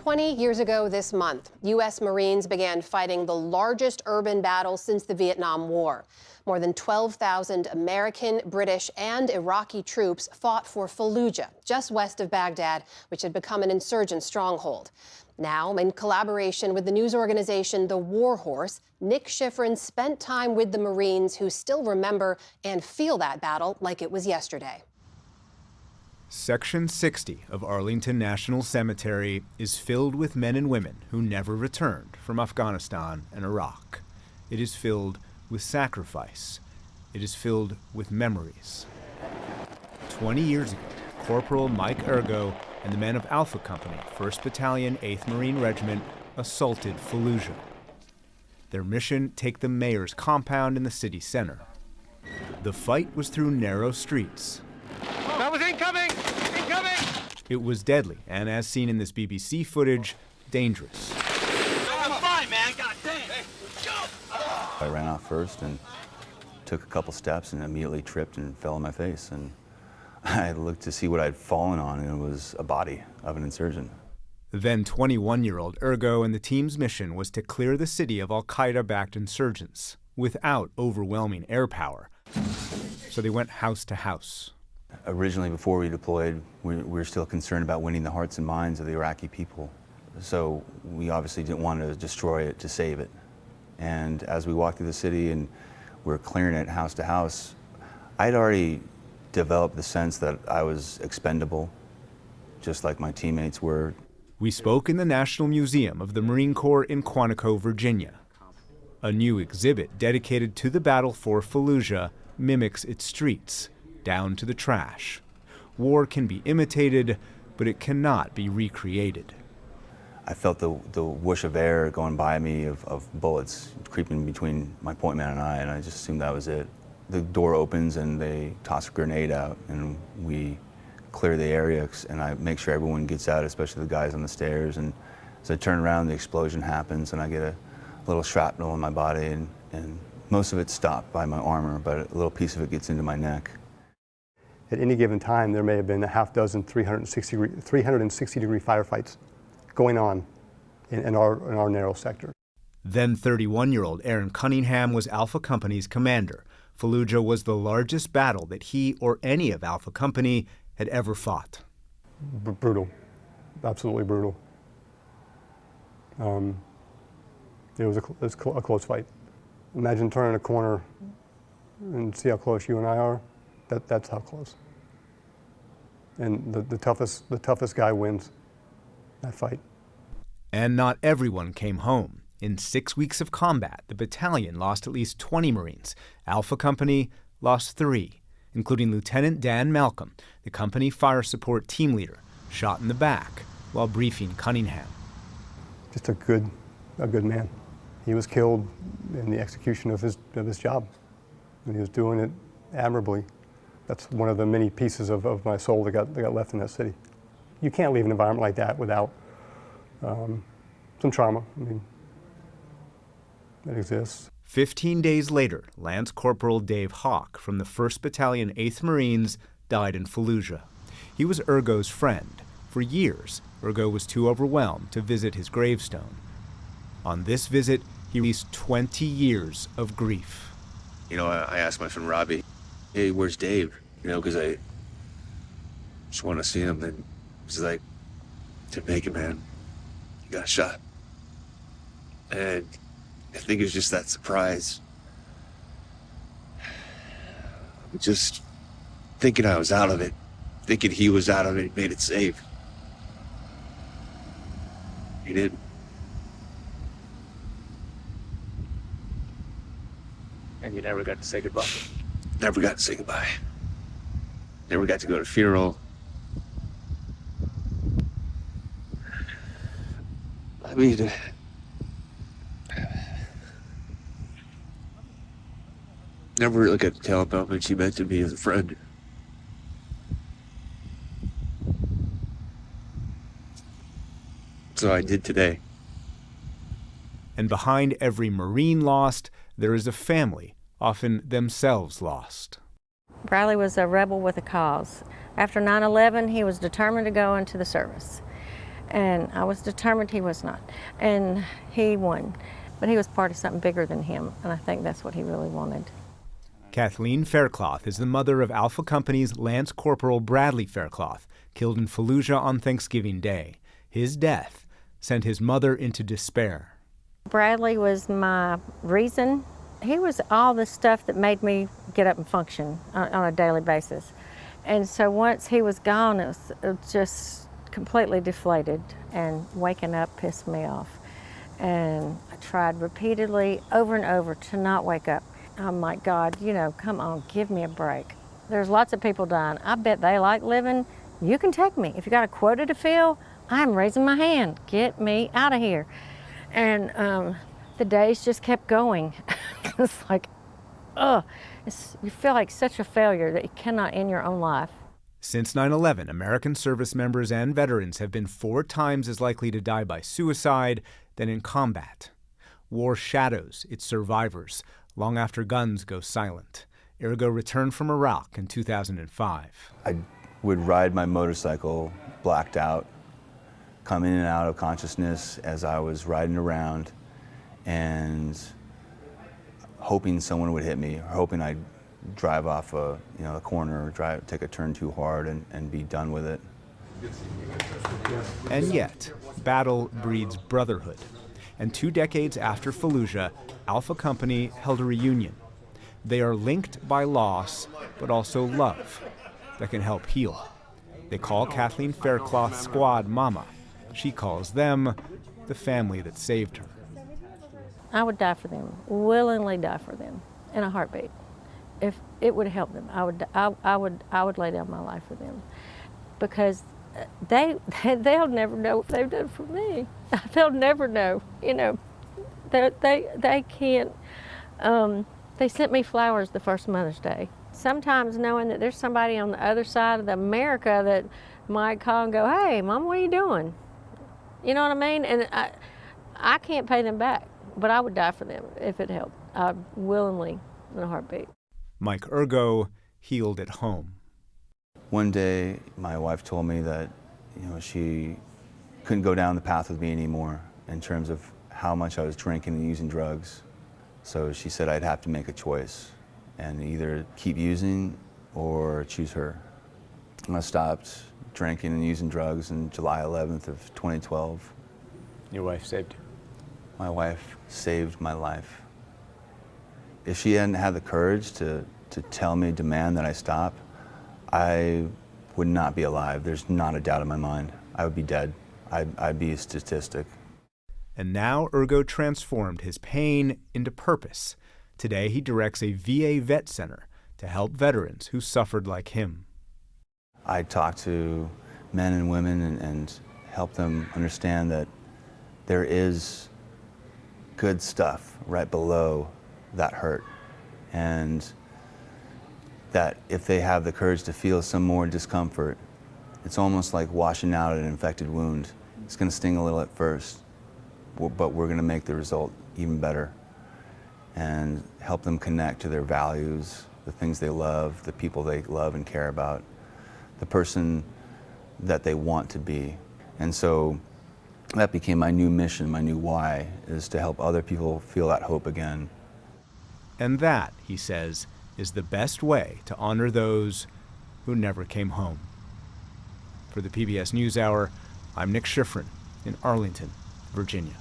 20 years ago this month, U.S. Marines began fighting the largest urban battle since the Vietnam War. More than 12,000 American, British, and Iraqi troops fought for Fallujah, just west of Baghdad, which had become an insurgent stronghold. Now, in collaboration with the news organization The War Horse, Nick Schifrin spent time with the Marines who still remember and feel that battle like it was yesterday. Section 60 of Arlington National Cemetery is filled with men and women who never returned from Afghanistan and Iraq. It is filled with sacrifice. It is filled with memories. 20 years ago, Corporal Mike Ergo and the men of Alpha Company, 1st Battalion, 8th Marine Regiment, assaulted Fallujah. Their mission: take the mayor's compound in the city center. The fight was through narrow streets. That was incoming! Incoming! It was deadly, and as seen in this BBC footage, dangerous. I'm fine, man. God damn. Hey, go! I ran off first and took a couple steps and immediately tripped and fell on my face. And I looked to see what I'd fallen on, and it was a body of an insurgent. Then 21-year-old Ergo and the team's mission was to clear the city of al-Qaeda-backed insurgents without overwhelming air power. So they went house to house. Originally, before we deployed, we were still concerned about winning the hearts and minds of the Iraqi people. So we obviously didn't want to destroy it to save it. And as we walked through the city and we're clearing it house to house, I'd already developed the sense that I was expendable, just like my teammates were. We spoke in the National Museum of the Marine Corps in Quantico, Virginia. A new exhibit dedicated to the battle for Fallujah mimics its streets, down to the trash. War can be imitated, but it cannot be recreated. I felt the whoosh of air going by me of bullets creeping between my point man and I just assumed that was it. The door opens and they toss a grenade out, and we clear the area, and I make sure everyone gets out, especially the guys on the stairs. And as I turn around, the explosion happens, and I get a little shrapnel in my body, and most of it's stopped by my armor, but a little piece of it gets into my neck. At any given time, there may have been a half dozen 360-degree firefights going on in our narrow sector. Then 31-year-old Aaron Cunningham was Alpha Company's commander. Fallujah was the largest battle that he or any of Alpha Company had ever fought. Brutal, absolutely brutal. It was a close fight. Imagine turning a corner and see how close you and I are. That's how close. And the toughest guy wins that fight. And not everyone came home. In 6 weeks of combat, the battalion lost at least 20 Marines. Alpha Company lost 3, including Lieutenant Dan Malcolm, the company fire support team leader, shot in the back while briefing Cunningham. Just a good man. He was killed in the execution of his job, and he was doing it admirably. That's one of the many pieces of my soul that got left in that city. You can't leave an environment like that without some trauma. I mean, that exists. 15 days later, Lance Corporal Dave Hawk from the 1st Battalion, 8th Marines died in Fallujah. He was Ergo's friend. For years, Ergo was too overwhelmed to visit his gravestone. On this visit, he released 20 years of grief. You know, I asked my friend Robbie, hey, where's Dave? You know, because I just want to see him. And he's like, didn't make it, man. He got shot. And I think it was just that surprise. Just thinking I was out of it, thinking he was out of it, made it safe. He didn't. And you never got to say goodbye? Never got to say goodbye. Never got to go to the funeral. I mean, never really got to tell him how much he meant to me as a friend. So I did today. And behind every Marine lost, there is a family, often themselves lost. Bradley was a rebel with a cause. After 9/11, he was determined to go into the service. And I was determined he was not. And he won. But he was part of something bigger than him, and I think that's what he really wanted. Kathleen Faircloth is the mother of Alpha Company's Lance Corporal Bradley Faircloth, killed in Fallujah on Thanksgiving Day. His death sent his mother into despair. Bradley was my reason. He was all the stuff that made me get up and function on a daily basis. And so once he was gone, it was just completely deflated, and waking up pissed me off. And I tried repeatedly, over and over, to not wake up. I'm like, God, you know, come on, give me a break. There's lots of people dying. I bet they like living. You can take me. If you got a quota to fill, I'm raising my hand. Get me out of here. And the days just kept going. It's like, you feel like such a failure that you cannot end your own life. Since 9/11, American service members and veterans have been 4 times as likely to die by suicide than in combat. War shadows its survivors long after guns go silent. Ergo returned from Iraq in 2005. I would ride my motorcycle blacked out, come in and out of consciousness as I was riding around, and hoping someone would hit me, or hoping I'd drive off a corner, or take a turn too hard and be done with it. And yet, battle breeds brotherhood. And 2 decades after Fallujah, Alpha Company held a reunion. They are linked by loss, but also love that can help heal. They call Kathleen Faircloth's squad Mama. She calls them the family that saved her. I would die for them, willingly die for them, in a heartbeat. If it would help them, I would lay down my life for them, because they'll never know what they've done for me. They'll never know. You know, they can't. They sent me flowers the first Mother's Day. Sometimes knowing that there's somebody on the other side of America that might call and go, "Hey, Mom, what are you doing?" You know what I mean? And I can't pay them back, but I would die for them if it helped. I'd willingly, in a heartbeat. Mike Ergo healed at home. One day, my wife told me that, she couldn't go down the path with me anymore in terms of how much I was drinking and using drugs. So she said I'd have to make a choice and either keep using or choose her. And I stopped drinking and using drugs on July 11th of 2012. Your wife saved you. My wife saved my life. If she hadn't had the courage to tell me, demand that I stop, I would not be alive. There's not a doubt in my mind. I would be dead. I'd be a statistic. And now Ergo transformed his pain into purpose. Today he directs a VA vet center to help veterans who suffered like him. I talk to men and women and help them understand that there is good stuff right below that hurt, and that if they have the courage to feel some more discomfort, it's almost like washing out an infected wound. It's going to sting a little at first, but we're going to make the result even better and help them connect to their values, the things they love, the people they love and care about, the person that they want to be. And so that became my new mission, my new why, is to help other people feel that hope again. And that, he says, is the best way to honor those who never came home. For the PBS NewsHour, I'm Nick Schifrin in Arlington, Virginia.